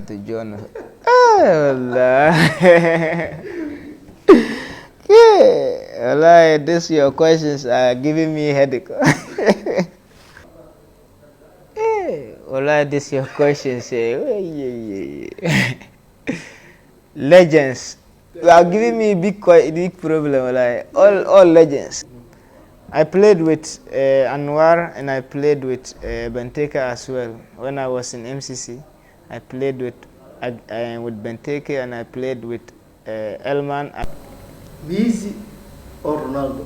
Abdul John. Allah. Yeah, Allah, this your questions are giving me headache. Allah, this your questions. Legends. You are giving me big problem. Like all legends. I played with Anwar and I played with Benteke as well. When I was in MCC, I played with Benteke and I played with Elman. Messi or Ronaldo?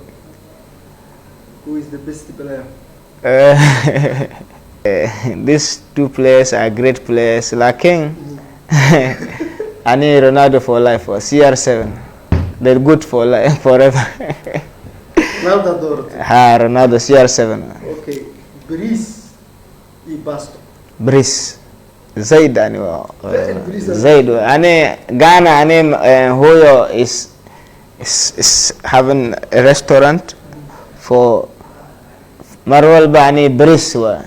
Who is the best player? These two players are great players. Lakin, I need Ronaldo for life or CR7. They're good for life forever. Ronaldo. Ronaldo CR7. Okay. Brice y Basto. Brice. Zaid anyway. Zaid. Ane Ghana ane Hoyo is having a restaurant for Marwal Bani Brice wa.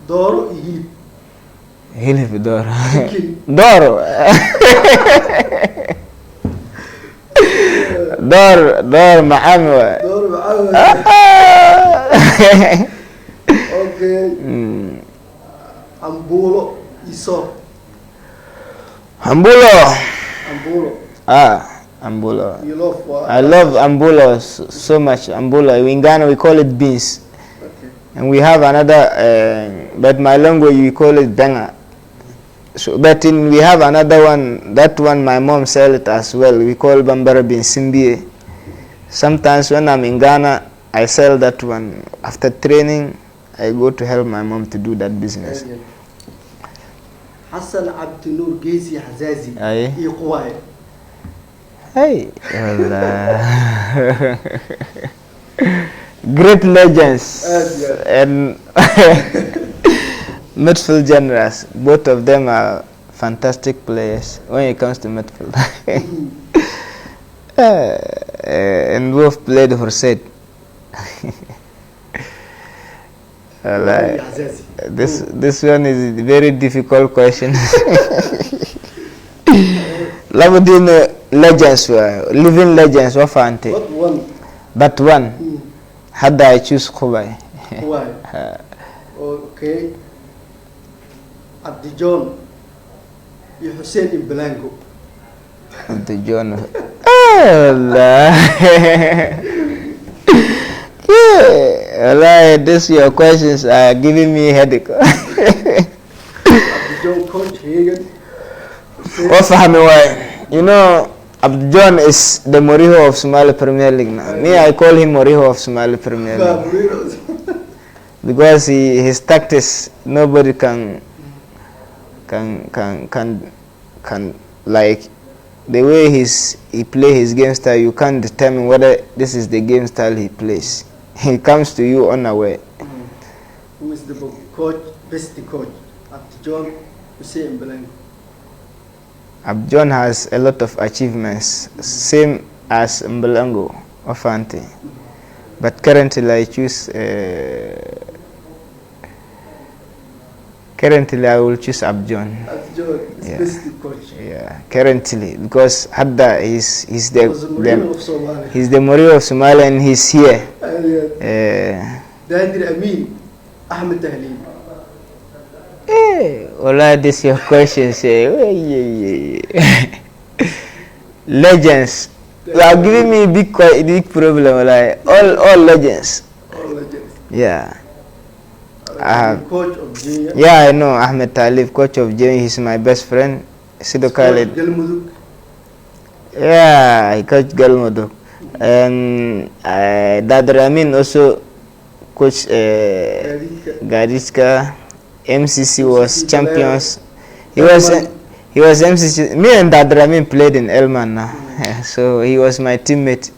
Doro y Hilif Doro. Doro. دور معمر. دور معمر. Okay. Ambulo Iso. Ambulo. Ambulo. You love what? I love Ambulo so much. Ambulo. In Ghana we call it beans. Okay. And we have another, but my language we call it benga. So, but we have another one. That one my mom sell it as well. We call Bambara bin Simbie. Sometimes when I'm in Ghana, I sell that one. After training, I go to help my mom to do that business. Hassan Abdinur Gezi Hazazi. Aye. Iqwai. Hey. Great legends. And midfield generals, both of them are fantastic players when it comes to midfield. And both played for Said. This one is a very difficult question. Labudin legends were living legends of Ante. What one? But one. Had I choose Kubai. Why? Okay. Abdijon, you Hussein in Blanco. Abdijon. Allah. Allah, this your questions are giving me headache. Abdijon coach Hagen. You know, Abdijon is the Moriho of Somali Premier League now. Me, I call him Moriho of Somali Premier League. Because his tactics, nobody can like the way he play his game style. You can't determine whether this is the game style he plays. He comes to you unaware. Who is the coach, best coach? Abdijon Hussein Blanco. Abdijon has a lot of achievements, same as Mbelango of Ante. But currently I choose. Currently, I will choose Abdijon. Abdijon is best coach. Yeah, currently, because Hadda he's the Moriho of Somalia and he's here. Dadir Amin, Ahmed Tahlil. Ola, this your question. Legends. You are giving me big problem. Like all legends. All legends. Yeah. Coach of Junior. Yeah, I know Ahmed Talib, coach of Junior. He's my best friend. Sido Khalid. Yeah, he coach Galmuduk. And Dadra Amin also coach Gariska. MCC was champions. He was MCC. Me and Dadra Amin played in Elman now. So he was my teammate.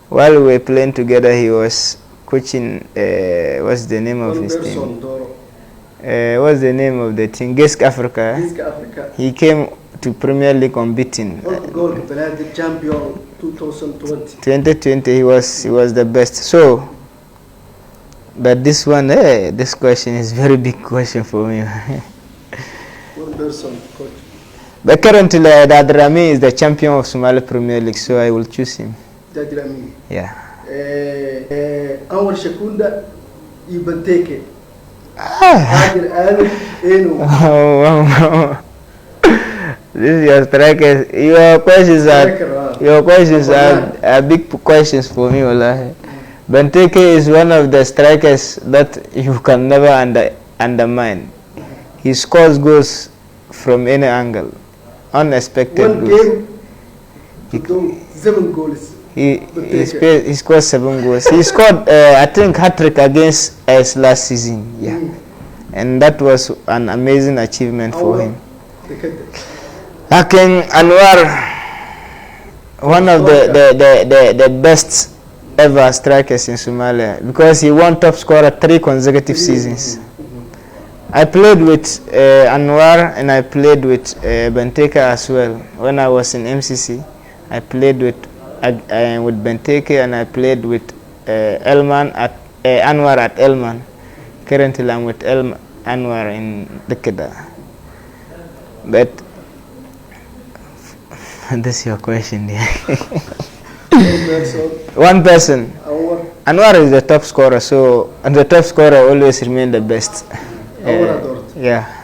While we were playing together, he was coaching. What's the name of his team? What's the name of the team? Gesk Africa. He came to Premier League unbeaten. Gold champion 2020. 2020, he was the best. So, but this one, this question is very big question for me. One person, coach. But currently, Dadrami is the champion of Somali Premier League, so I will choose him. Dadrami. Yeah. Anwar Shakunda, Ibanteke. Ah. Adil Ali, Eno. This is your strikers. Your questions are big questions for me, Wallahi. Benteke is one of the strikers that you can never undermine. He scores goals from any angle, unexpected One goals. game, 7 goals. He scored 7 goals. He scored, I think, hat-trick against us last season. Yeah, and that was an amazing achievement for him. Hakim Anwar, one of the best ever strikers in Somalia, because he won top scorer 3 consecutive seasons. I played with Anwar and I played with Benteke as well. When I was in MCC, I played with Benteke and I played with Anwar at Elman. Currently I'm with Anwar in Dekeda. But this is your question, yeah. One person. Anwar is the top scorer, so and the top scorer always remain the best. Yeah.